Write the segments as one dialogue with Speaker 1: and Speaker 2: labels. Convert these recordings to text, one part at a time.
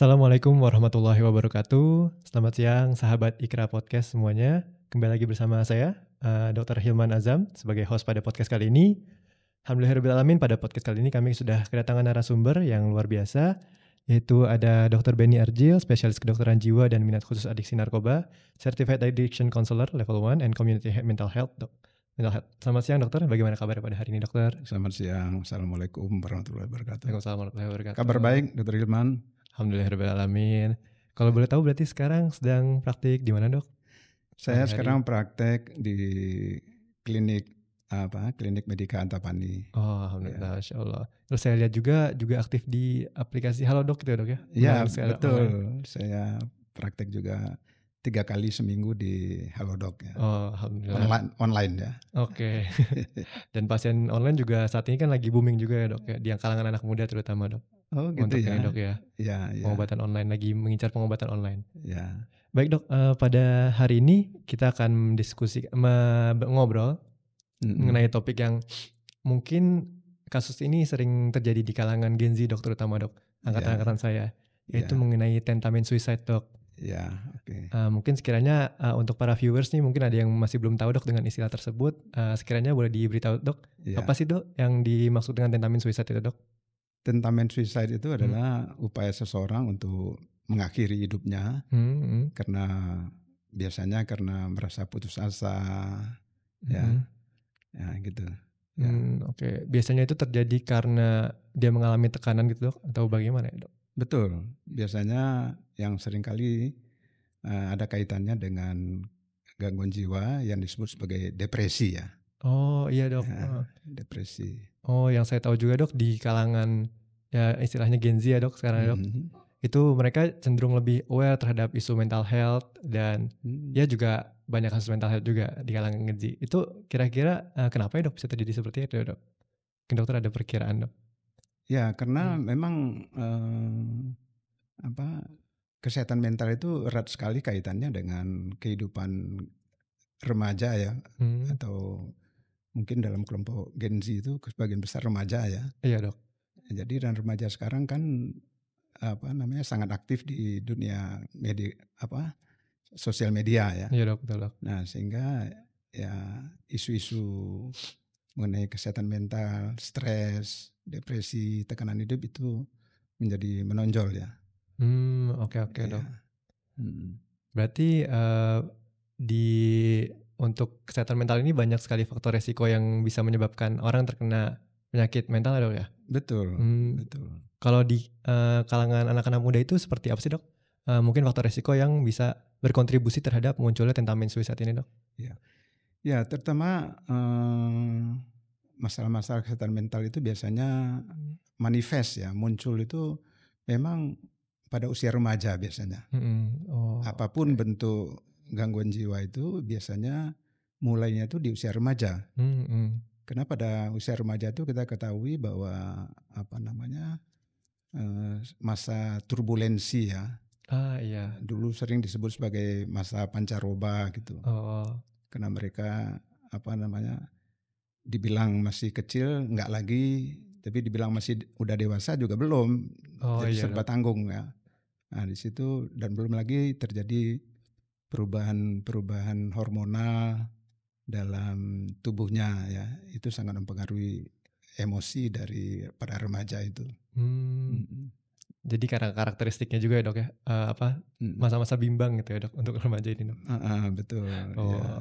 Speaker 1: Assalamualaikum warahmatullahi wabarakatuh. Selamat siang sahabat Ikra Podcast semuanya. Kembali lagi bersama saya, Dr. Hilman Azam sebagai host pada podcast kali ini. Alhamdulillahirrahmanirrahim, pada podcast kali ini kami sudah kedatangan narasumber yang luar biasa, yaitu ada Dr. Benny Arjil, spesialis kedokteran jiwa dan minat khusus adiksi narkoba, Certified Addiction Counselor Level 1 and Community Mental Health. Selamat siang dokter, bagaimana kabar pada hari ini dokter?
Speaker 2: Selamat siang, Assalamualaikum warahmatullahi wabarakatuh.
Speaker 1: Waalaikumsalam warahmatullahi wabarakatuh.
Speaker 2: Kabar baik, Dr. Hilman?
Speaker 1: Alhamdulillahirrahmanirrahim. Kalau boleh tahu berarti sekarang sedang praktik di mana dok?
Speaker 2: Saya
Speaker 1: Sehari-hari.
Speaker 2: sekarang praktek di klinik Medika Antapani.
Speaker 1: Oh, alhamdulillah, Masya Allah. Terus saya lihat juga aktif di aplikasi Halodoc gitu ya dok ya?
Speaker 2: Iya
Speaker 1: Melalui
Speaker 2: betul,
Speaker 1: online.
Speaker 2: saya praktek juga 3 kali seminggu di Halodoc ya.
Speaker 1: Oh, alhamdulillah.
Speaker 2: Online ya.
Speaker 1: Oke. Dan pasien online juga saat ini kan lagi booming juga ya dok ya, di kalangan anak muda terutama dok.
Speaker 2: Oh gitu
Speaker 1: Untuk
Speaker 2: ya.
Speaker 1: ini dok ya,
Speaker 2: Iya.
Speaker 1: pengobatan online, lagi mengincar pengobatan online.
Speaker 2: Ya.
Speaker 1: Baik dok, pada hari ini kita akan ngobrol mengenai topik yang mungkin kasus ini sering terjadi di kalangan Gen Z dok, terutama dok, angkatan-angkatan saya, yaitu mengenai tentamen suicide dok.
Speaker 2: Ya, oke.
Speaker 1: Mungkin sekiranya untuk para viewers nih mungkin ada yang masih belum tahu dok dengan istilah tersebut, sekiranya boleh diberitahu dok, apa sih dok yang dimaksud dengan tentamen suicide itu dok?
Speaker 2: Tentamen suicide itu adalah upaya seseorang untuk mengakhiri hidupnya karena biasanya karena merasa putus asa, ya gitu. Ya.
Speaker 1: Oke. Biasanya itu terjadi karena dia mengalami tekanan gitu dok, atau bagaimana ya dok?
Speaker 2: Betul, biasanya yang seringkali ada kaitannya dengan gangguan jiwa yang disebut sebagai depresi ya.
Speaker 1: Oh iya dok.
Speaker 2: Depresi.
Speaker 1: Oh, yang saya tahu juga dok, di kalangan ya istilahnya Gen Z ya dok sekarang dok, itu mereka cenderung lebih aware terhadap isu mental health dan ya juga banyak kasus mental health juga di kalangan Gen Z. Itu kira-kira kenapa ya dok bisa terjadi seperti itu ya dok? Mungkin dokter ada perkiraan dok?
Speaker 2: Ya karena memang kesehatan mental itu erat sekali kaitannya dengan kehidupan remaja ya, atau mungkin dalam kelompok Gen Z itu sebagian besar remaja ya.
Speaker 1: Iya dok.
Speaker 2: Jadi dan remaja sekarang kan sangat aktif di dunia media sosial media ya.
Speaker 1: Iya dok, betul dok.
Speaker 2: Nah sehingga ya isu-isu mengenai kesehatan mental, stres, depresi, tekanan hidup itu menjadi menonjol ya.
Speaker 1: Oke dok. Berarti untuk kesehatan mental ini banyak sekali faktor resiko yang bisa menyebabkan orang terkena penyakit mental ya dok ya?
Speaker 2: Betul.
Speaker 1: Kalau di kalangan anak-anak muda itu seperti apa sih dok? Mungkin faktor resiko yang bisa berkontribusi terhadap munculnya tentamen suicide ini dok?
Speaker 2: Ya terutama masalah-masalah kesehatan mental itu biasanya manifest ya, muncul itu memang pada usia remaja biasanya. Apapun bentuk gangguan jiwa itu biasanya mulainya itu di usia remaja. Karena pada usia remaja itu kita ketahui bahwa masa turbulensi ya.
Speaker 1: Iya.
Speaker 2: Dulu sering disebut sebagai masa pancaroba gitu. Karena mereka dibilang masih kecil enggak lagi, tapi dibilang masih udah dewasa juga belum. Jadi serba tanggung ya. Nah di situ dan belum lagi terjadi perubahan hormonal dalam tubuhnya ya, itu sangat mempengaruhi emosi dari para remaja itu.
Speaker 1: Jadi karakteristiknya juga ya dok ya, masa-masa bimbang gitu ya dok untuk remaja ini dok.
Speaker 2: Betul.
Speaker 1: Ya.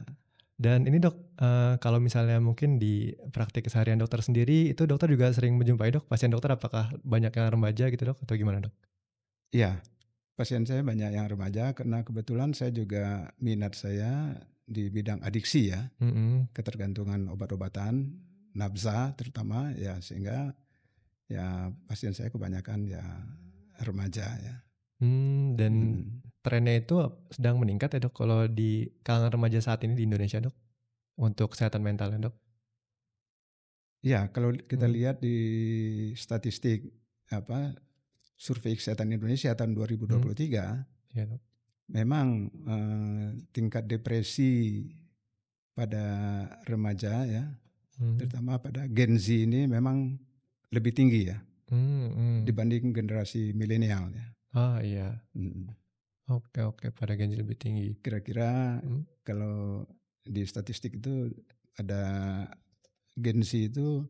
Speaker 1: Dan ini dok, kalau misalnya mungkin di praktik keseharian dokter sendiri, itu dokter juga sering menjumpai dok pasien dokter, apakah banyak yang remaja gitu dok atau gimana dok?
Speaker 2: Iya, pasien saya banyak yang remaja karena kebetulan saya juga minat saya di bidang adiksi ya, ketergantungan obat-obatan, nafza terutama ya, sehingga ya pasien saya kebanyakan ya remaja ya.
Speaker 1: Dan trennya itu sedang meningkat ya dok kalau di kalangan remaja saat ini di Indonesia dok, untuk kesehatan mentalnya dok?
Speaker 2: Ya kalau kita lihat di statistik survei kesehatan Indonesia tahun 2023, memang tingkat depresi pada remaja ya, terutama pada Gen Z ini memang lebih tinggi ya, dibanding generasi milenial ya.
Speaker 1: Ah iya.
Speaker 2: Hmm.
Speaker 1: Oke, pada Gen Z lebih tinggi.
Speaker 2: Kira-kira kalau di statistik itu ada Gen Z itu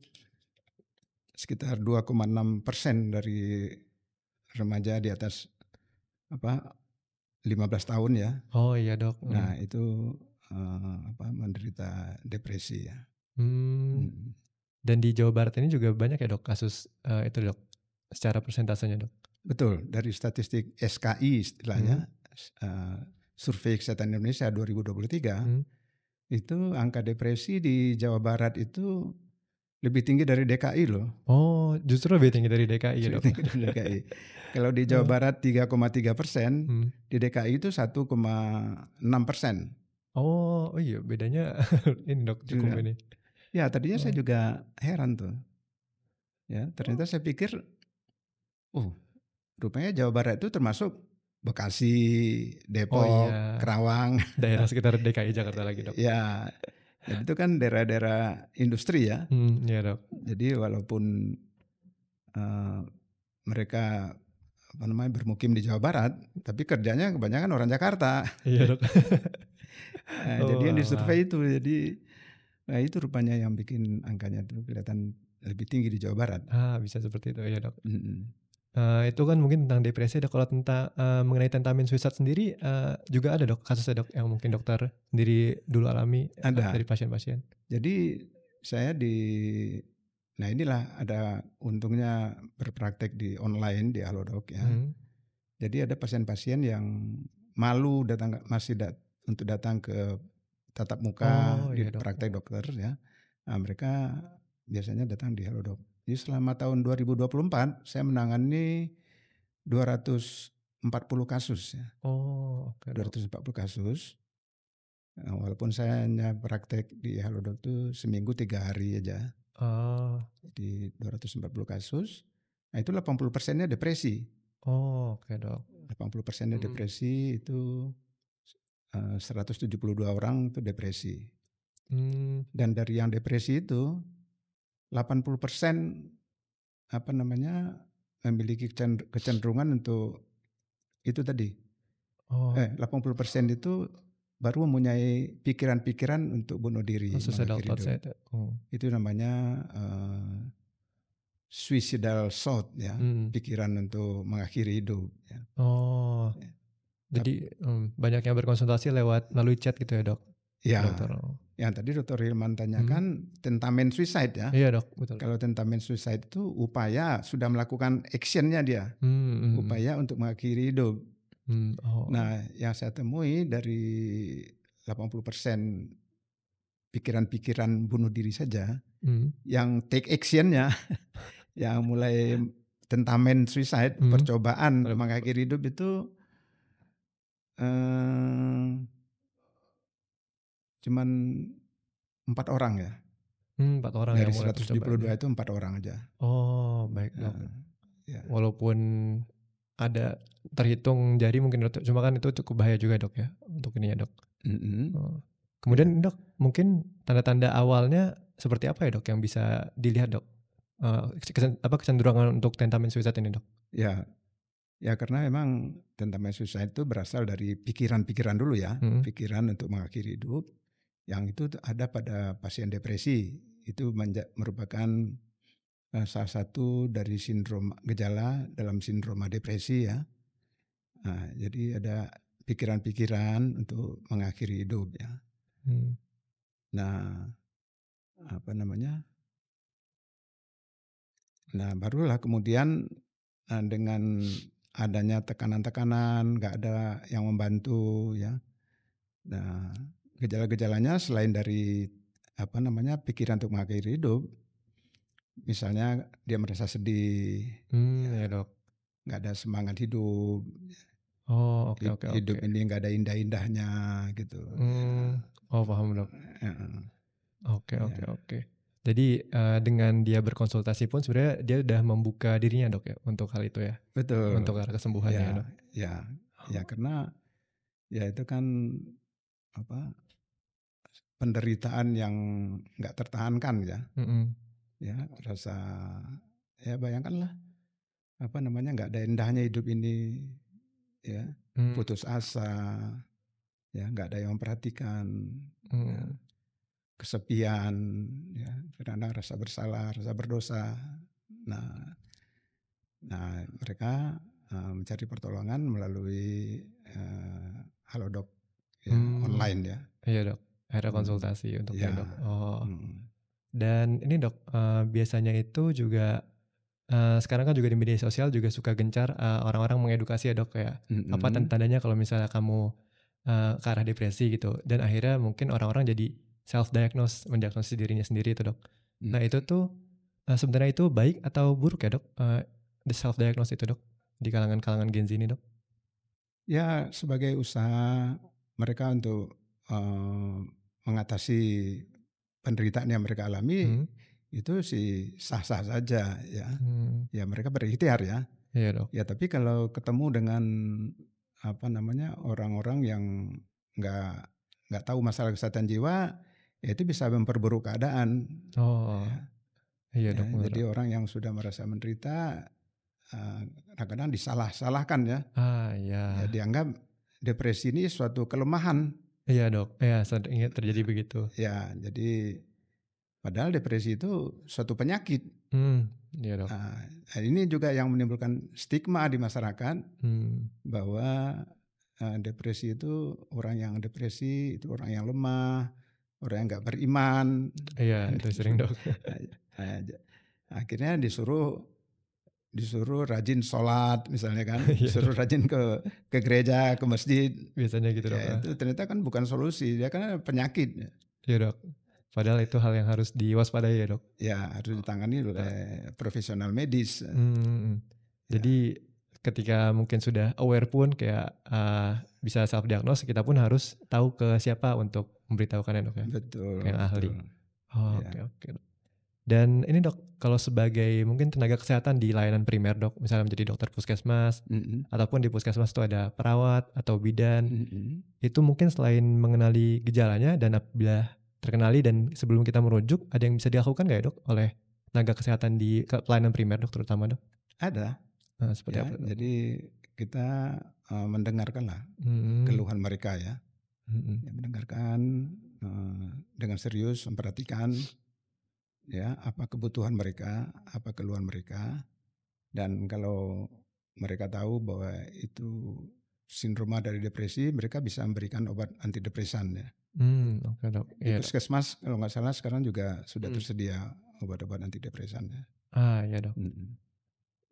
Speaker 2: sekitar 2,6% dari remaja di atas 15 tahun ya.
Speaker 1: Oh iya dok.
Speaker 2: Nah itu menderita depresi ya.
Speaker 1: Dan di Jawa Barat ini juga banyak ya dok kasus itu dok, secara persentasenya dok?
Speaker 2: Betul, dari statistik SKI istilahnya, Survei Kesehatan Indonesia 2023, itu angka depresi di Jawa Barat itu lebih tinggi dari DKI loh.
Speaker 1: Oh, justru lebih tinggi dari DKI ya dok?
Speaker 2: Lebih tinggi dari DKI. Kalau di Jawa Barat 3,3%, di DKI itu 1,6%.
Speaker 1: Oh iya, bedanya ini dok cukup ini.
Speaker 2: Ya tadinya saya juga heran tuh. Ya ternyata saya pikir, rupanya Jawa Barat itu termasuk Bekasi, Depok, Kerawang.
Speaker 1: Daerah sekitar DKI Jakarta lagi dok.
Speaker 2: Ya, jadi itu kan daerah-daerah industri ya.
Speaker 1: Iya dok.
Speaker 2: Jadi walaupun mereka bermukim di Jawa Barat, tapi kerjanya kebanyakan orang Jakarta.
Speaker 1: Iya dok.
Speaker 2: Jadi yang disurvei itu, itu rupanya yang bikin angkanya itu kelihatan lebih tinggi di Jawa Barat.
Speaker 1: Bisa seperti itu ya dok. Itu kan mungkin tentang depresi. Kalau tentang mengenai tentamen suicide sendiri juga ada dok kasusnya dok yang mungkin dokter sendiri dulu alami dari pasien-pasien.
Speaker 2: Jadi saya nah inilah ada untungnya berpraktek di online di Halodoc ya. Jadi ada pasien-pasien yang malu untuk datang ke tatap muka di praktek dokter ya. Nah, mereka biasanya datang di Halodoc. Jadi selama tahun 2024 saya menangani 240 kasus ya. 240 kasus. Nah, walaupun saya hanya praktek di Halodoc itu seminggu 3 hari aja. Di 240 kasus. Nah itu 80%-nya depresi.
Speaker 1: Oke dok.
Speaker 2: 80%-nya depresi itu 172 orang itu depresi. Dan dari yang depresi itu 80% memiliki kecenderungan untuk itu tadi. 80% itu baru mempunyai pikiran-pikiran untuk bunuh diri, mengakhiri hidup. Itu namanya suicidal thought ya, pikiran untuk mengakhiri hidup. Ya.
Speaker 1: Jadi banyak yang berkonsultasi melalui chat gitu ya dok?
Speaker 2: Ya, yang tadi Dr. Hilman tanyakan tentamen suicide ya.
Speaker 1: Iya dok, betul.
Speaker 2: Kalau tentamen suicide itu upaya sudah melakukan actionnya dia, upaya untuk mengakhiri hidup. Nah, yang saya temui dari 80% pikiran-pikiran bunuh diri saja, yang take actionnya, yang mulai tentamen suicide, percobaan mengakhiri hidup itu cuman 4 orang ya.
Speaker 1: 4 orang
Speaker 2: dari
Speaker 1: yang mulai
Speaker 2: 172 itu 4 orang aja.
Speaker 1: Baik dok. Walaupun ada terhitung jari mungkin dok, cuma kan itu cukup bahaya juga dok ya untuk ini ya dok. Kemudian dok, mungkin tanda-tanda awalnya seperti apa ya dok yang bisa dilihat dok? Kecenderungan untuk tentamen suicide ini dok?
Speaker 2: Ya karena memang tentamen suicide itu berasal dari pikiran-pikiran dulu ya, pikiran untuk mengakhiri hidup. Yang itu ada pada pasien depresi, itu merupakan salah satu dari gejala dalam sindroma depresi ya. Nah, jadi ada pikiran-pikiran untuk mengakhiri hidup ya. Nah, Nah, barulah kemudian dengan adanya tekanan-tekanan, nggak ada yang membantu ya. Nah, gejala-gejalanya selain dari pikiran untuk mengakhiri hidup, misalnya dia merasa sedih,
Speaker 1: ya dok,
Speaker 2: nggak ada semangat hidup.
Speaker 1: Oke.
Speaker 2: Hidup ini nggak ada indah-indahnya gitu.
Speaker 1: Paham dok. Oke. Jadi dengan dia berkonsultasi pun sebenarnya dia udah membuka dirinya dok ya untuk hal itu ya.
Speaker 2: Betul.
Speaker 1: Untuk arah kesembuhannya ya dok.
Speaker 2: Ya karena ya itu kan penderitaan yang nggak tertahankan ya. Ya rasa, ya bayangkanlah nggak ada indahnya hidup ini, ya, putus asa, ya, nggak ada yang memperhatikan, ya, kesepian, ya, kadang-kadang rasa bersalah, rasa berdosa. Nah mereka mencari pertolongan melalui Halodoc, ya, online ya.
Speaker 1: Iya dok, akhirnya konsultasi untuk
Speaker 2: ya.
Speaker 1: dok. Dan ini dok, biasanya itu juga sekarang kan juga di media sosial juga suka gencar orang-orang mengedukasi ya dok, kayak apa tandanya kalau misalnya kamu ke arah depresi gitu, dan akhirnya mungkin orang-orang jadi self-diagnose, mendiagnosis dirinya sendiri itu dok. Nah itu tuh sebenarnya itu baik atau buruk ya dok, the self-diagnose itu dok, di kalangan Gen Z ini dok?
Speaker 2: Ya sebagai usaha mereka untuk mengatasi penderitaan yang mereka alami, itu sih sah-sah saja ya. Ya mereka berikhtiar ya.
Speaker 1: Iya dok.
Speaker 2: Ya tapi kalau ketemu dengan orang-orang yang nggak tahu masalah kesehatan jiwa, ya itu bisa memperburuk keadaan.
Speaker 1: Oh, iya dok.
Speaker 2: Ya, jadi orang yang sudah merasa menderita kadang-kadang disalah-salahkan ya.
Speaker 1: Iya.
Speaker 2: Ya dianggap depresi ini suatu kelemahan.
Speaker 1: Iya dok, ya sering terjadi begitu.
Speaker 2: Ya jadi padahal depresi itu suatu penyakit.
Speaker 1: Iya dok.
Speaker 2: Nah, ini juga yang menimbulkan stigma di masyarakat bahwa depresi itu orang yang depresi itu orang yang lemah, orang yang nggak beriman.
Speaker 1: Iya itu sering dok.
Speaker 2: Akhirnya disuruh rajin sholat misalnya kan, disuruh rajin ke gereja, ke masjid.
Speaker 1: Biasanya gitu dok.
Speaker 2: Ya, itu ternyata kan bukan solusi, dia kan penyakit.
Speaker 1: Iya dok. Padahal itu hal yang harus diwaspadai ya dok.
Speaker 2: Ya harus ditangani oleh profesional medis.
Speaker 1: Jadi ketika mungkin sudah aware pun kayak bisa self diagnose, kita pun harus tahu ke siapa untuk memberitahukannya dok ya.
Speaker 2: Betul.
Speaker 1: Kayak ahli. Oke. Dan ini dok, kalau sebagai mungkin tenaga kesehatan di layanan primer dok, misalnya menjadi dokter puskesmas, ataupun di puskesmas itu ada perawat atau bidan, itu mungkin selain mengenali gejalanya dan apabila terkenali dan sebelum kita merujuk, ada yang bisa dilakukan nggak ya dok oleh tenaga kesehatan di pelayanan primer dok terutama dok?
Speaker 2: Ada.
Speaker 1: Seperti apa dok?
Speaker 2: Jadi kita mendengarkanlah keluhan mereka ya. Mendengarkan dengan serius, memperhatikan ya apa kebutuhan mereka, apa keluhan mereka, dan kalau mereka tahu bahwa itu sindroma dari depresi, mereka bisa memberikan obat antidepresan ya.
Speaker 1: Oke dok.
Speaker 2: Di puskesmas kalau nggak salah sekarang juga sudah tersedia obat-obat antidepresan ya.
Speaker 1: Iya dok.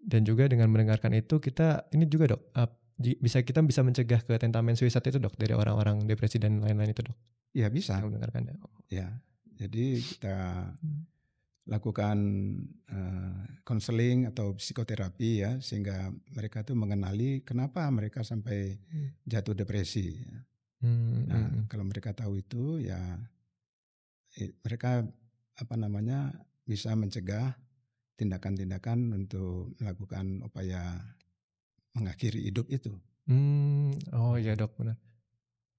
Speaker 1: Dan juga dengan mendengarkan itu kita ini juga dok, kita bisa mencegah ketentamen suicide itu dok dari orang-orang depresi dan lain-lain itu dok.
Speaker 2: Ya bisa.
Speaker 1: Mendengarkannya.
Speaker 2: Ya, jadi kita lakukan konseling atau psikoterapi ya, sehingga mereka tuh mengenali kenapa mereka sampai jatuh depresi. Nah, kalau mereka tahu itu ya mereka bisa mencegah tindakan-tindakan untuk melakukan upaya mengakhiri hidup itu.
Speaker 1: Iya dok, benar.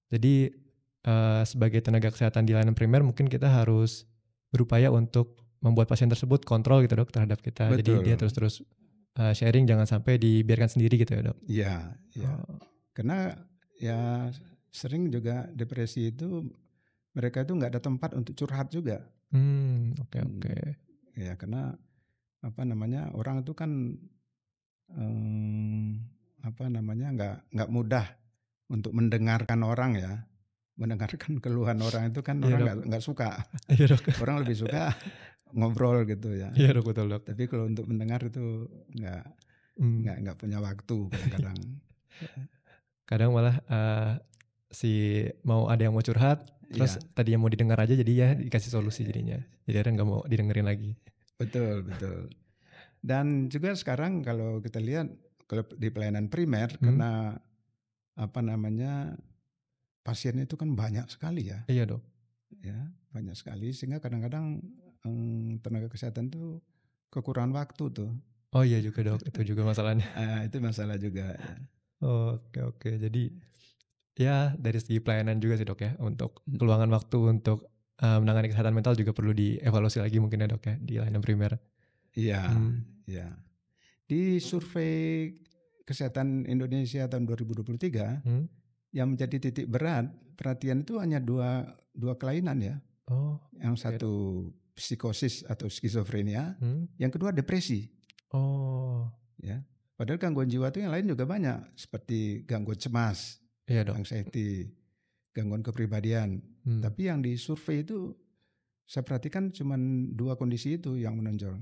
Speaker 1: Jadi sebagai tenaga kesehatan di layanan primer mungkin kita harus berupaya untuk membuat pasien tersebut kontrol gitu dok terhadap kita.
Speaker 2: Betul.
Speaker 1: Jadi dia terus sharing, jangan sampai dibiarkan sendiri gitu ya dok.
Speaker 2: Iya. Karena ya sering juga depresi itu mereka itu nggak ada tempat untuk curhat juga.
Speaker 1: Oke.
Speaker 2: Ya karena orang itu kan nggak mudah untuk mendengarkan orang ya. Mendengarkan keluhan orang itu kan orang nggak suka.
Speaker 1: Iya dok.
Speaker 2: Orang lebih suka ngobrol gitu ya.
Speaker 1: Iya dok, betul dok.
Speaker 2: Tapi kalau untuk mendengar itu nggak punya waktu kadang-kadang.
Speaker 1: Kadang malah mau ada yang mau curhat, terus tadinya mau didengar aja jadi ya dikasih solusi jadinya. Jadi orang nggak mau didengerin lagi.
Speaker 2: Betul. Dan juga sekarang kalau kita lihat kalau di pelayanan primer karena pasiennya itu kan banyak sekali ya.
Speaker 1: Iya dok.
Speaker 2: Ya banyak sekali sehingga kadang-kadang tenaga kesehatan tuh kekurangan waktu tuh.
Speaker 1: Oh iya juga dok, itu juga masalahnya.
Speaker 2: Itu masalah juga. Ya.
Speaker 1: Oke. Jadi ya dari segi pelayanan juga sih dok ya, untuk keluangan waktu untuk menangani kesehatan mental juga perlu dievaluasi lagi mungkin ya dok ya di layanan primer.
Speaker 2: Iya. Di survei Kesehatan Indonesia tahun 2023, yang menjadi titik berat perhatian itu hanya dua kelainan ya. Yang satu psikosis atau skizofrenia, yang kedua depresi. Ya. Padahal gangguan jiwa itu yang lain juga banyak, seperti gangguan cemas, anxiety, gangguan kepribadian. Tapi yang di survei itu saya perhatikan cuma 2 kondisi itu yang menonjol.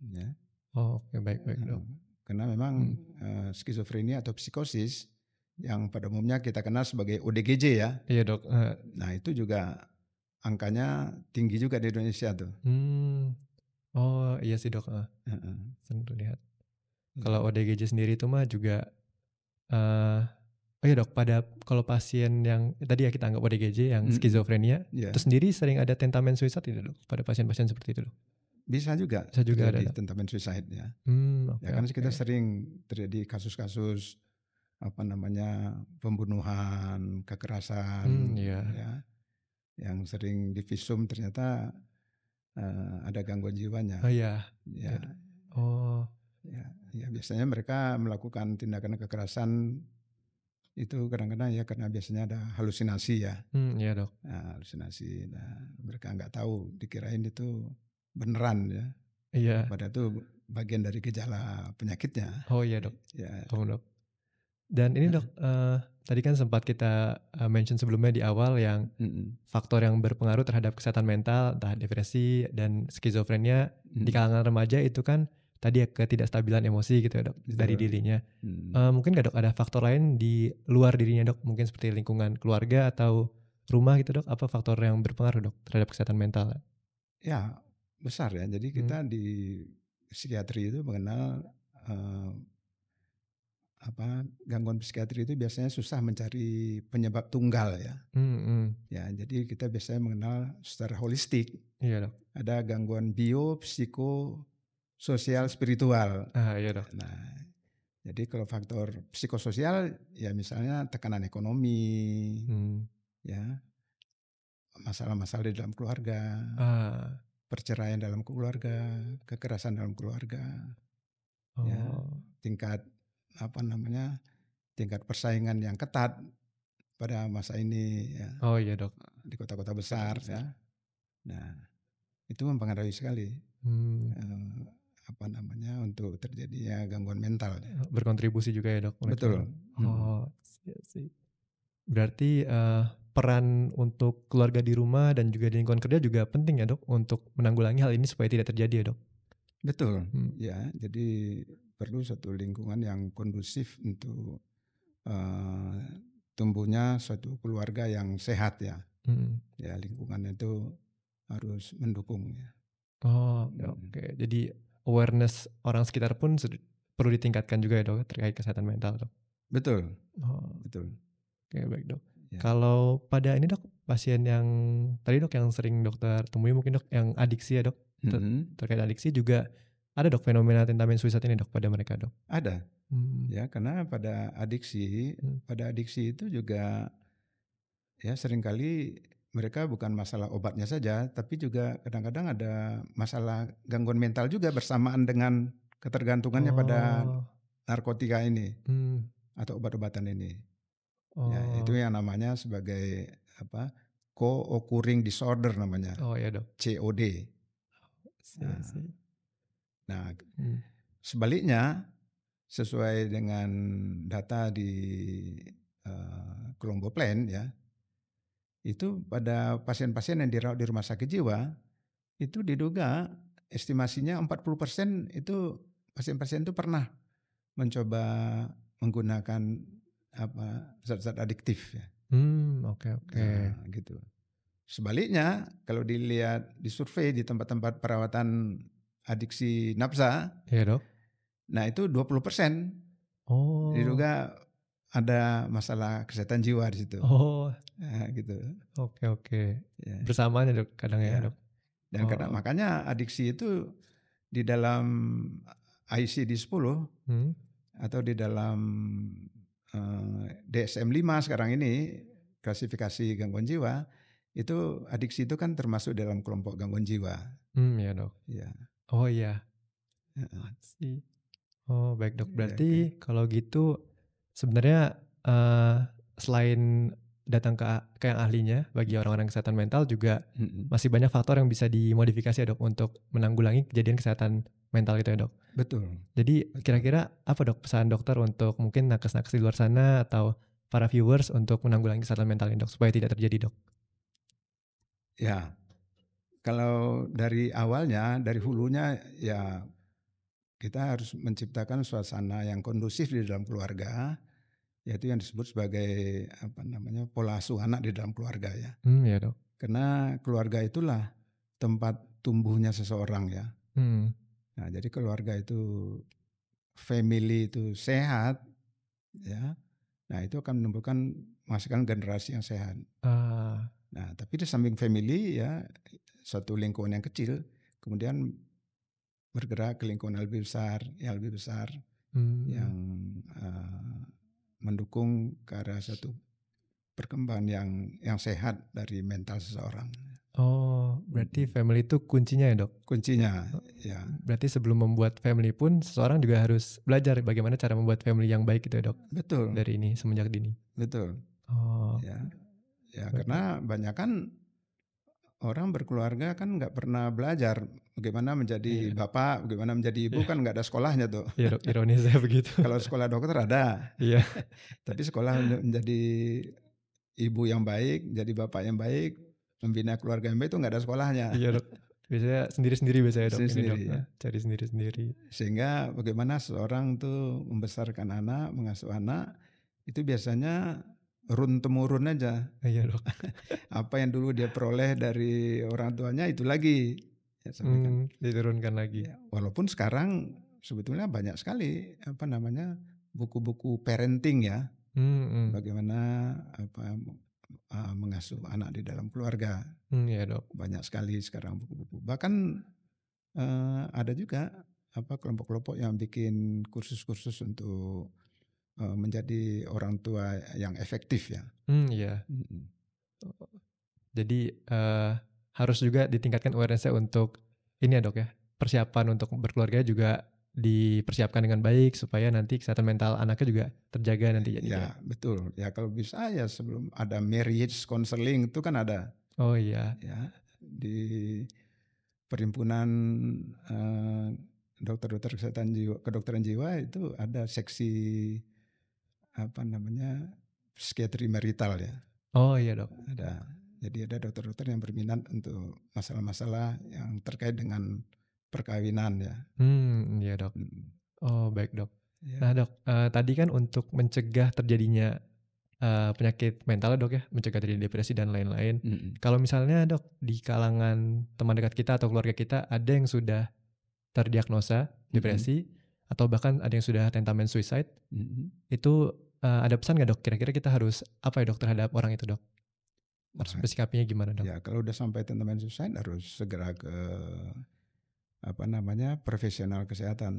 Speaker 2: Ya.
Speaker 1: Oke, baik dok.
Speaker 2: Karena memang skizofrenia atau psikosis yang pada umumnya kita kenal sebagai ODGJ ya.
Speaker 1: Iya dok.
Speaker 2: Nah itu juga angkanya tinggi juga di Indonesia tuh.
Speaker 1: Oh iya sih dok. Senang lihat. Kalau ODGJ sendiri itu mah juga iya dok, kalau pasien yang tadi ya kita anggap ODGJ yang skizofrenia, itu sendiri sering ada tentamen suicide tidak dok pada pasien-pasien seperti itu dok?
Speaker 2: Bisa juga
Speaker 1: ada
Speaker 2: tentamen suicide ya.
Speaker 1: Okay,
Speaker 2: ya kan kita sering terjadi kasus-kasus pembunuhan, kekerasan, ya, yang sering divisum ternyata ada gangguan jiwanya.
Speaker 1: Ya.
Speaker 2: Ya biasanya mereka melakukan tindakan kekerasan itu kadang-kadang ya karena biasanya ada halusinasi ya.
Speaker 1: Iya dok.
Speaker 2: Nah, halusinasi. Nah, mereka nggak tahu, dikirain itu beneran ya.
Speaker 1: Iya.
Speaker 2: Padahal itu bagian dari gejala penyakitnya.
Speaker 1: Oh iya dok.
Speaker 2: Ya.
Speaker 1: Dok. Dan ini dok, tadi kan sempat kita mention sebelumnya di awal yang faktor yang berpengaruh terhadap kesehatan mental, entah depresi dan skizofrenia di kalangan remaja itu kan tadi ya ketidakstabilan emosi gitu ya dok, dari dirinya. Mungkin gak dok ada faktor lain di luar dirinya dok, mungkin seperti lingkungan keluarga atau rumah gitu dok, apa faktor yang berpengaruh dok terhadap kesehatan mental?
Speaker 2: Ya besar ya, jadi kita di psikiatri itu mengenal gangguan psikiatri itu biasanya susah mencari penyebab tunggal ya. Ya, jadi kita biasanya mengenal secara holistik.
Speaker 1: Iya dok.
Speaker 2: Ada gangguan bio, psiko, sosial, spiritual.
Speaker 1: Iya dok.
Speaker 2: Nah, jadi kalau faktor psikososial ya misalnya tekanan ekonomi, ya, masalah-masalah di dalam keluarga, perceraian dalam keluarga, kekerasan dalam keluarga, ya, tingkat persaingan yang ketat pada masa ini ya.
Speaker 1: Oh iya dok.
Speaker 2: Di kota-kota besar ya. Nah, itu mempengaruhi sekali untuk terjadinya gangguan mental.
Speaker 1: Berkontribusi juga ya dok.
Speaker 2: Betul.
Speaker 1: Sih. Berarti peran untuk keluarga di rumah dan juga di lingkungan kerja juga penting ya dok untuk menanggulangi hal ini supaya tidak terjadi ya dok.
Speaker 2: Betul. Ya, jadi perlu satu lingkungan yang kondusif untuk tumbuhnya suatu keluarga yang sehat ya. Ya, lingkungan itu harus mendukung ya.
Speaker 1: Oke. Jadi awareness orang sekitar pun perlu ditingkatkan juga ya dok terkait kesehatan mental dok.
Speaker 2: Betul. Betul.
Speaker 1: Oke, baik dok. Ya. Kalau pada ini dok, pasien yang tadi dok yang sering dokter temui mungkin dok yang adiksi ya dok, terkait adiksi juga ada dok fenomena tentamen suicide ini dok pada mereka dok?
Speaker 2: Ada. Ya, karena pada adiksi itu juga ya seringkali mereka bukan masalah obatnya saja, tapi juga kadang-kadang ada masalah gangguan mental juga bersamaan dengan ketergantungannya pada narkotika ini atau obat-obatan ini. Ya, itu yang namanya sebagai co-occurring disorder namanya.
Speaker 1: Iya dok.
Speaker 2: COD. Nah, sebaliknya sesuai dengan data di Colombo Plan ya, itu pada pasien-pasien yang dirawat di rumah sakit jiwa itu diduga estimasinya 40% itu pasien-pasien itu pernah mencoba menggunakan zat-zat adiktif ya.
Speaker 1: Oke.
Speaker 2: Nah, gitu. Sebaliknya kalau dilihat di survei di tempat-tempat perawatan adiksi nafsa,
Speaker 1: iya dok.
Speaker 2: Nah itu 20% diduga ada masalah kesehatan jiwa di situ. Nah, gitu.
Speaker 1: Oke. Ya. Bersamaan ya dok kadang ya dok.
Speaker 2: Dan kadang makanya adiksi itu di dalam ICD-10 atau di dalam DSM-5 sekarang ini klasifikasi gangguan jiwa itu adiksi itu kan termasuk dalam kelompok gangguan jiwa.
Speaker 1: Iya dok.
Speaker 2: Ya.
Speaker 1: Oh iya. Oh baik dok, berarti kalau gitu sebenarnya selain datang ke yang ahlinya bagi orang-orang kesehatan mental juga masih banyak faktor yang bisa dimodifikasi ya dok untuk menanggulangi kejadian kesehatan mental itu ya dok.
Speaker 2: Betul.
Speaker 1: Jadi kira-kira apa dok pesan dokter untuk mungkin nakes-nakes di luar sana atau para viewers untuk menanggulangi kesehatan mental ini dok supaya tidak terjadi dok?
Speaker 2: Ya, kalau dari awalnya, dari hulunya ya kita harus menciptakan suasana yang kondusif di dalam keluarga, yaitu yang disebut sebagai pola asuh anak di dalam keluarga ya.
Speaker 1: Ya dok.
Speaker 2: Karena keluarga itulah tempat tumbuhnya seseorang ya. Nah, jadi keluarga itu family itu sehat ya. Nah, itu akan menumbuhkan menghasilkan generasi yang sehat. Nah, tapi di samping family ya satu lingkungan yang kecil kemudian bergerak ke lingkungan yang lebih besar, yang mendukung ke arah satu perkembangan yang sehat dari mental seseorang.
Speaker 1: Oh, berarti family itu kuncinya ya dok?
Speaker 2: Kuncinya, ya.
Speaker 1: Berarti sebelum membuat family pun seseorang juga harus belajar bagaimana cara membuat family yang baik gitu ya dok?
Speaker 2: Betul.
Speaker 1: Dari ini semenjak dini.
Speaker 2: Betul.
Speaker 1: Oh.
Speaker 2: Ya karena banyak kan orang berkeluarga kan nggak pernah belajar bagaimana menjadi bapak, bagaimana menjadi ibu kan nggak ada sekolahnya tuh.
Speaker 1: Iya dok, ironisnya begitu.
Speaker 2: Kalau sekolah dokter ada.
Speaker 1: Iya.
Speaker 2: Tapi sekolah menjadi ibu yang baik, jadi bapak yang baik, membina keluarga yang baik itu nggak ada sekolahnya.
Speaker 1: Iya dok. Biasanya sendiri-sendiri biasanya dok.
Speaker 2: Sendiri-sendiri,
Speaker 1: ini dok.
Speaker 2: ya.
Speaker 1: Cari sendiri-sendiri.
Speaker 2: Sehingga bagaimana seorang tuh membesarkan anak, mengasuh anak, itu biasanya run temurun aja.
Speaker 1: Iya dok.
Speaker 2: Apa yang dulu dia peroleh dari orang tuanya itu lagi. Ya,
Speaker 1: diturunkan lagi.
Speaker 2: Ya, walaupun sekarang sebetulnya banyak sekali buku-buku parenting ya. Bagaimana mengasuh anak di dalam keluarga.
Speaker 1: Iya dok.
Speaker 2: Banyak sekali sekarang buku-buku. Bahkan ada juga kelompok-kelompok yang bikin kursus-kursus untuk menjadi orang tua yang efektif ya.
Speaker 1: Iya. Jadi harus juga ditingkatkan awareness-nya untuk ini ya dok ya. Persiapan untuk berkeluarga juga dipersiapkan dengan baik supaya nanti kesehatan mental anaknya juga terjaga nanti jadinya.
Speaker 2: Ya betul. Ya kalau bisa ya sebelum ada marriage counseling itu kan ada.
Speaker 1: Oh iya.
Speaker 2: Ya di perhimpunan dokter-dokter kedokteran jiwa itu ada seksi psikiatri marital ya.
Speaker 1: Oh iya dok.
Speaker 2: Ada. Jadi ada dokter-dokter yang berminat untuk masalah-masalah yang terkait dengan perkawinan ya.
Speaker 1: Iya dok. Oh baik dok. Ya. Nah dok, tadi kan untuk mencegah terjadinya penyakit mental dok ya, mencegah terjadi depresi dan lain-lain. Kalau misalnya dok di kalangan teman dekat kita atau keluarga kita ada yang sudah terdiagnosa depresi atau bahkan ada yang sudah tentamen suicide, itu ada pesan nggak dok? Kira-kira kita harus apa ya dok terhadap orang itu dok? Harus bersikapinya gimana dok?
Speaker 2: Ya kalau udah sampai tentamen suicide harus segera ke profesional kesehatan.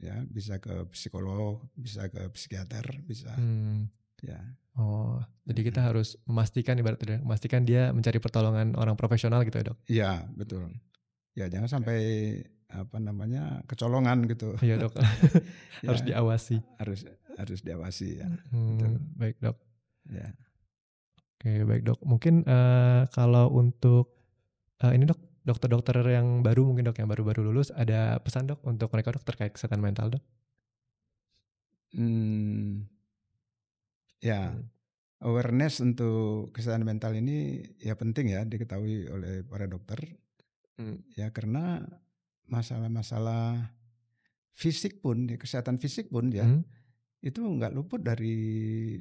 Speaker 2: Ya bisa ke psikolog, bisa ke psikiater, bisa. Ya.
Speaker 1: Oh, jadi kita harus memastikan ibaratnya, memastikan dia mencari pertolongan orang profesional gitu ya dok?
Speaker 2: Iya betul. Ya jangan sampai kecolongan gitu.
Speaker 1: Iya dok. Harus diawasi.
Speaker 2: Harus diawasi ya.
Speaker 1: Baik dok.
Speaker 2: Ya.
Speaker 1: Oke baik dok. Mungkin kalau untuk ini dok, dokter-dokter yang baru mungkin dok, yang baru-baru lulus, ada pesan dok untuk mereka dok terkait kesehatan mental dok?
Speaker 2: Ya, awareness untuk kesehatan mental ini ya penting ya diketahui oleh para dokter. Ya karena masalah-masalah fisik pun, kesehatan fisik pun ya itu nggak luput dari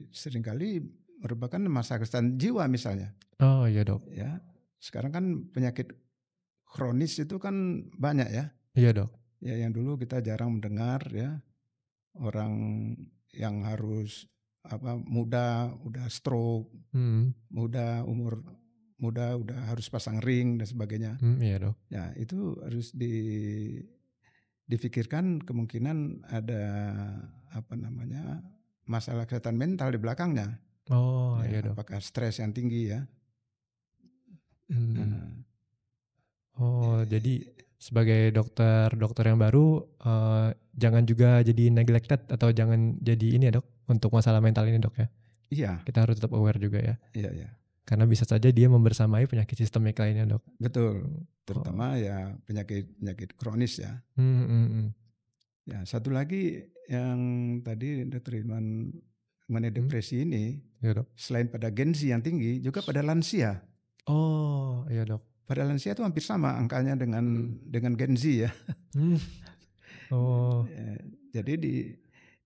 Speaker 2: seringkali merupakan masalah kesehatan jiwa misalnya.
Speaker 1: Oh iya dok.
Speaker 2: Ya, sekarang kan penyakit kronis itu kan banyak ya.
Speaker 1: Iya dok.
Speaker 2: Ya yang dulu kita jarang mendengar ya orang yang harus muda udah stroke, muda umur muda udah harus pasang ring dan sebagainya.
Speaker 1: Iya dok.
Speaker 2: Ya itu harus difikirkan kemungkinan ada masalah kesehatan mental di belakangnya.
Speaker 1: Oh
Speaker 2: ya,
Speaker 1: iya dok.
Speaker 2: Apakah stres yang tinggi ya?
Speaker 1: Oh jadi sebagai dokter yang baru jangan juga jadi neglected atau jangan jadi ini ya dok untuk masalah mental ini dok ya.
Speaker 2: Iya.
Speaker 1: Kita harus tetap aware juga ya.
Speaker 2: Iya.
Speaker 1: Karena bisa saja dia membersamai penyakit sistemik lainnya dok.
Speaker 2: Betul. Terutama ya penyakit kronis ya. Ya, satu lagi yang tadi Dr. Hilman mengenai depresi ini,
Speaker 1: ya, dok.
Speaker 2: Selain pada Gen Z yang tinggi, juga pada lansia.
Speaker 1: Oh, iya dok.
Speaker 2: Pada lansia itu hampir sama angkanya dengan Gen Z ya.
Speaker 1: Oh.
Speaker 2: Jadi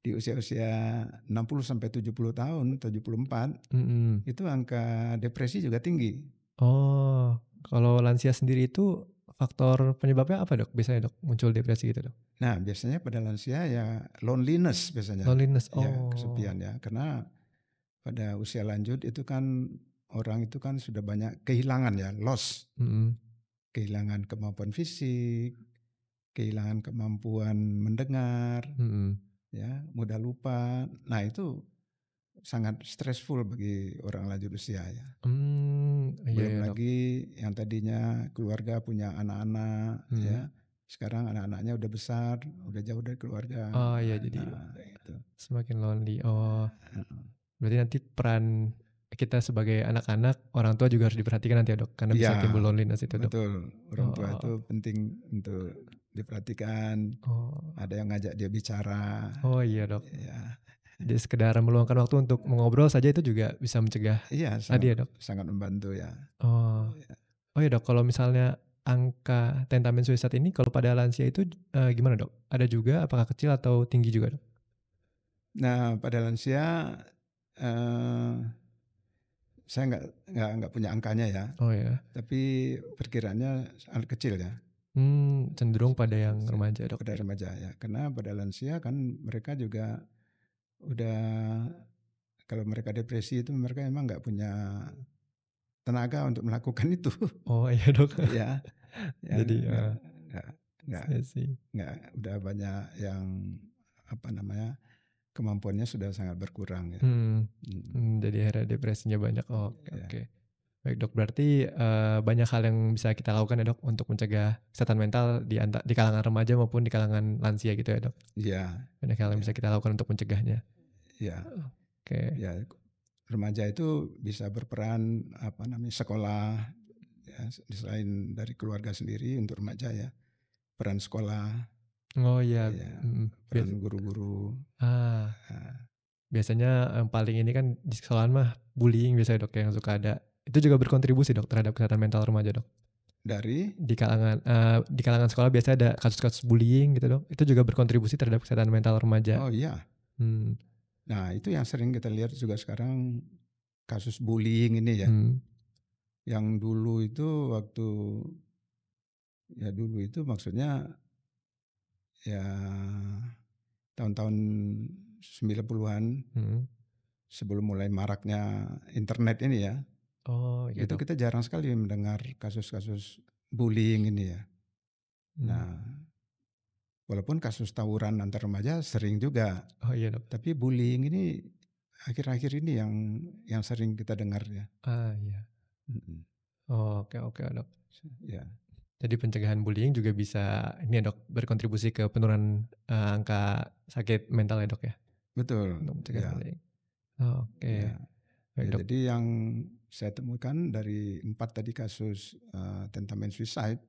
Speaker 2: di usia-usia 60 sampai 70 tahun, 74, itu angka depresi juga tinggi.
Speaker 1: Oh, kalau lansia sendiri itu faktor penyebabnya apa dok? Biasanya dok muncul depresi gitu dok?
Speaker 2: Nah biasanya pada lansia ya loneliness biasanya.
Speaker 1: Loneliness,
Speaker 2: ya kesepian ya. Karena pada usia lanjut itu kan orang itu kan sudah banyak kehilangan ya, loss. Kehilangan kemampuan fisik, kehilangan kemampuan mendengar, ya mudah lupa. Nah itu sangat stressful bagi orang lanjut usia ya. Belum lagi yang tadinya keluarga punya anak-anak ya, sekarang anak-anaknya udah besar, udah jauh dari keluarga.
Speaker 1: Oh iya, jadi itu semakin lonely. Oh, berarti nanti peran kita sebagai anak-anak, orang tua juga harus diperhatikan nanti ya dok, karena bisa timbul loneliness itu dok.
Speaker 2: Betul, orang tua itu penting untuk diperhatikan. Ada yang ngajak dia bicara.
Speaker 1: Oh iya dok. Ya. Jadi sekedar meluangkan waktu untuk mengobrol saja itu juga bisa mencegah.
Speaker 2: Iya,
Speaker 1: tadi ya dok.
Speaker 2: Sangat membantu ya.
Speaker 1: Oh iya dok, kalau misalnya angka tentamen suicide ini kalau pada lansia itu gimana dok? Ada juga, apakah kecil atau tinggi juga dok?
Speaker 2: Nah pada lansia saya nggak punya angkanya ya.
Speaker 1: Oh ya.
Speaker 2: Tapi perkiraannya sangat kecil ya.
Speaker 1: Cenderung pada yang remaja dok.
Speaker 2: Pada remaja ya, karena pada lansia kan mereka juga udah, kalau mereka depresi itu mereka emang nggak punya tenaga untuk melakukan itu.
Speaker 1: Oh iya dok.
Speaker 2: ya
Speaker 1: Jadi
Speaker 2: nggak udah banyak yang kemampuannya sudah sangat berkurang ya.
Speaker 1: Jadi akhirnya depresinya banyak. Oke. Baik dok, berarti banyak hal yang bisa kita lakukan ya dok untuk mencegah kesehatan mental di kalangan remaja maupun di kalangan lansia gitu ya dok?
Speaker 2: Iya.
Speaker 1: Banyak hal yang bisa kita lakukan untuk mencegahnya.
Speaker 2: Iya.
Speaker 1: Oke.
Speaker 2: Ya, remaja itu bisa berperan sekolah ya, selain dari keluarga sendiri untuk remaja ya, peran sekolah.
Speaker 1: Oh iya.
Speaker 2: Peran guru-guru.
Speaker 1: Biasanya yang paling ini kan di sekolahan mah bullying biasanya dok yang suka ada. Itu juga berkontribusi dok terhadap kesehatan mental remaja dok?
Speaker 2: Dari?
Speaker 1: Di kalangan sekolah biasanya ada kasus-kasus bullying gitu dok. Itu juga berkontribusi terhadap kesehatan mental remaja.
Speaker 2: Oh iya. Nah itu yang sering kita lihat juga sekarang, kasus bullying ini ya. Yang dulu itu maksudnya ya tahun-tahun 90-an sebelum mulai maraknya internet ini ya.
Speaker 1: Oh iya
Speaker 2: itu
Speaker 1: dok.
Speaker 2: Kita jarang sekali mendengar kasus-kasus bullying ini ya. Nah walaupun kasus tawuran antar remaja sering juga.
Speaker 1: Oh iya dok.
Speaker 2: Tapi bullying ini akhir-akhir ini yang sering kita dengar ya.
Speaker 1: Iya. Oke dok.
Speaker 2: Ya.
Speaker 1: Jadi pencegahan bullying juga bisa ini ya dok, berkontribusi ke penurunan angka sakit mental ya dok ya?
Speaker 2: Betul.
Speaker 1: Untuk mencegah bullying. Oke.
Speaker 2: Ya, jadi yang saya temukan dari 4 tadi kasus tentamen suicide,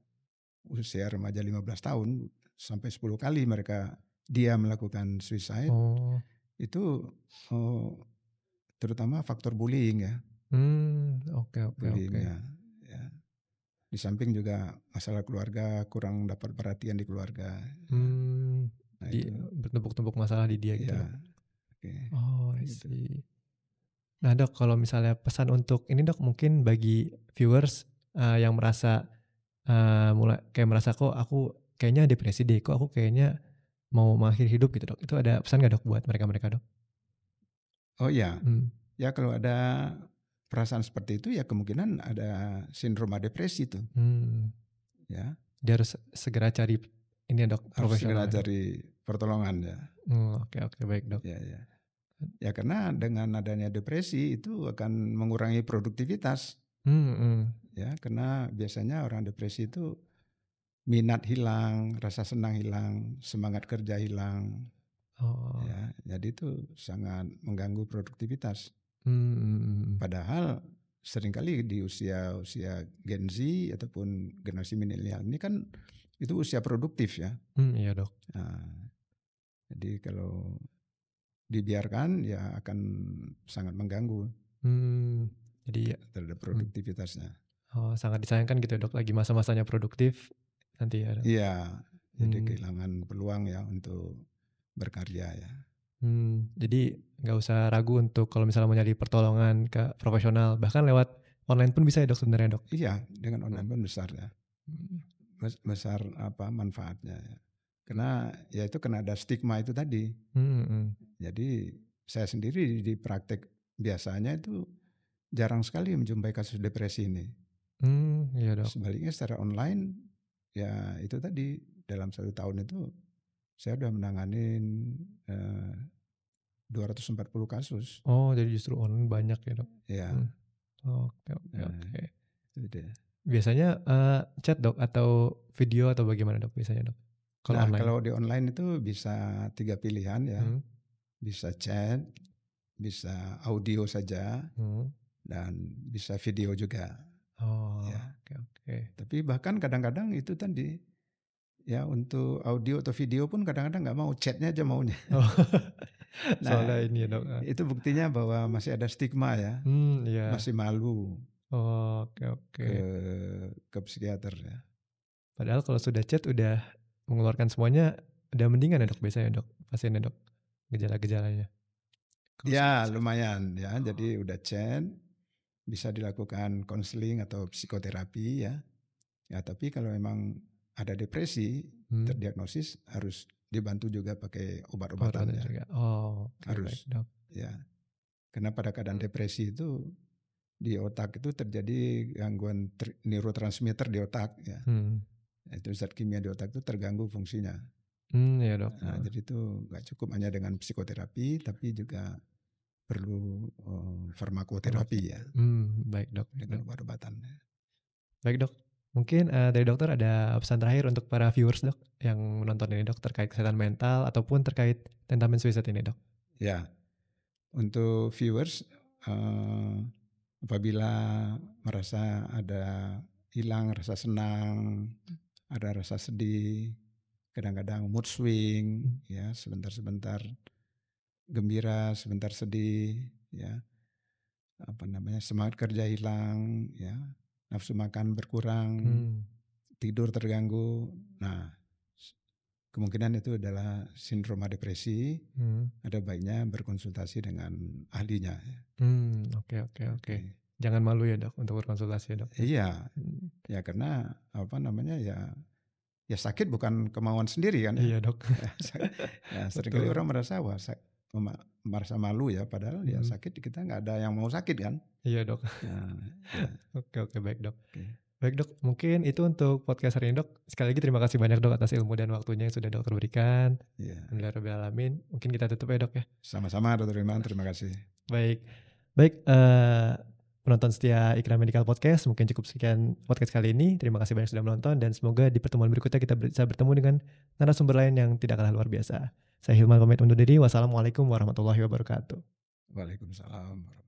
Speaker 2: usia remaja 15 tahun sampai 10 kali dia melakukan suicide. Itu terutama faktor bullying ya.
Speaker 1: Oke.
Speaker 2: Ya. Di samping juga masalah keluarga, kurang dapat perhatian di keluarga.
Speaker 1: Nah, bertumpuk-tumpuk masalah di dia gitu.
Speaker 2: Ya.
Speaker 1: Oh, I see. Nah dok, kalau misalnya pesan untuk ini dok, mungkin bagi viewers yang merasa merasa kok aku kayaknya depresi deh, kok aku kayaknya mau mengakhiri hidup gitu dok. Itu ada pesan gak dok buat mereka dok?
Speaker 2: Oh iya, ya kalau ada perasaan seperti itu ya kemungkinan ada sindroma depresi itu. Ya.
Speaker 1: Dia harus segera cari ini ya dok, profesional.
Speaker 2: Harus segera cari pertolongan ya.
Speaker 1: Oke, baik dok.
Speaker 2: Ya karena dengan adanya depresi itu akan mengurangi produktivitas. Ya karena biasanya orang depresi itu minat hilang, rasa senang hilang, semangat kerja hilang.
Speaker 1: Oh.
Speaker 2: Ya, jadi itu sangat mengganggu produktivitas.
Speaker 1: Hmm.
Speaker 2: Padahal seringkali di usia Gen Z ataupun generasi milenial ini kan itu usia produktif ya.
Speaker 1: Iya dok.
Speaker 2: Nah, jadi kalau dibiarkan ya akan sangat mengganggu
Speaker 1: jadi
Speaker 2: terhadap produktivitasnya.
Speaker 1: Oh, sangat disayangkan gitu dok, lagi masa-masanya produktif nanti ya dok.
Speaker 2: Iya, jadi kehilangan peluang ya untuk berkarya ya.
Speaker 1: Jadi nggak usah ragu untuk kalau misalnya mau nyari pertolongan ke profesional, bahkan lewat online pun bisa ya dok sebenarnya dok.
Speaker 2: Iya, dengan online pun besar ya. Besar manfaatnya ya. Karena ya itu kena ada stigma itu tadi. Jadi saya sendiri di praktek biasanya itu jarang sekali menjumpai kasus depresi ini.
Speaker 1: Iya dok.
Speaker 2: Sebaliknya secara online ya itu tadi dalam 1 tahun itu saya udah menanganin 240 kasus.
Speaker 1: Oh, jadi justru online banyak ya dok.
Speaker 2: Ya.
Speaker 1: Oke.
Speaker 2: Itu dia.
Speaker 1: Biasanya chat dok atau video atau bagaimana dok biasanya dok?
Speaker 2: Kalau di online itu bisa 3 pilihan ya. Bisa chat, bisa audio saja, dan bisa video juga.
Speaker 1: Oh,
Speaker 2: ya.
Speaker 1: Oke.
Speaker 2: Tapi bahkan kadang-kadang itu tadi ya untuk audio atau video pun kadang-kadang nggak mau, chatnya aja maunya.
Speaker 1: Nah, soalnya ini ya dok.
Speaker 2: Itu buktinya bahwa masih ada stigma ya,
Speaker 1: iya.
Speaker 2: masih malu.
Speaker 1: Oke.
Speaker 2: Ke psikiater ya.
Speaker 1: Padahal kalau sudah chat udah mengeluarkan semuanya, udah mendingan ya dok biasanya dok, pasiennya dok, gejala-gejalanya.
Speaker 2: Ya lumayan ya, jadi udah chat, bisa dilakukan konseling atau psikoterapi ya. Ya tapi kalau memang ada depresi, terdiagnosis harus dibantu juga pakai obat-obatan ya.
Speaker 1: Oh,
Speaker 2: harus
Speaker 1: baik, dok.
Speaker 2: Ya. Karena pada keadaan depresi itu di otak itu terjadi gangguan neurotransmitter di otak ya. Itu zat kimia di otak itu terganggu fungsinya.
Speaker 1: Ya dok.
Speaker 2: Nah, jadi itu nggak cukup hanya dengan psikoterapi, tapi juga perlu farmakoterapi ya.
Speaker 1: Baik dok.
Speaker 2: Dengan obat-obatan.
Speaker 1: Baik dok. Mungkin dari dokter ada pesan terakhir untuk para viewers dok yang menonton ini dok terkait kesehatan mental ataupun terkait tentang suicide ini dok.
Speaker 2: Ya, untuk viewers apabila merasa ada hilang rasa senang, ada rasa sedih, kadang-kadang mood swing, ya sebentar-sebentar gembira, sebentar sedih, ya semangat kerja hilang, ya nafsu makan berkurang, tidur terganggu. Nah, kemungkinan itu adalah sindroma depresi. Ada baiknya berkonsultasi dengan ahlinya.
Speaker 1: Oke. Jangan malu ya dok untuk berkonsultasi ya dok.
Speaker 2: Iya, ya karena ya sakit bukan kemauan sendiri kan.
Speaker 1: Iya dok.
Speaker 2: Ya, seringkali orang merasa malu ya, padahal ya sakit kita nggak ada yang mau sakit kan.
Speaker 1: Iya dok.
Speaker 2: Ya.
Speaker 1: Oke baik dok. Baik dok, mungkin itu untuk podcast hari ini dok. Sekali lagi terima kasih banyak dok atas ilmu dan waktunya yang sudah dokter berikan. Alhamdulillahirrahmanirrahim. Mungkin kita tutup ya dok ya.
Speaker 2: Sama-sama Dr. Iman, terima kasih.
Speaker 1: Baik, penonton setia Ikra Medical Podcast, mungkin cukup sekian podcast kali ini. Terima kasih banyak sudah menonton dan semoga di pertemuan berikutnya kita bisa bertemu dengan narasumber lain yang tidak kalah luar biasa. Saya Hilman pamit undur diri. Wassalamualaikum warahmatullahi wabarakatuh.
Speaker 2: Waalaikumsalam.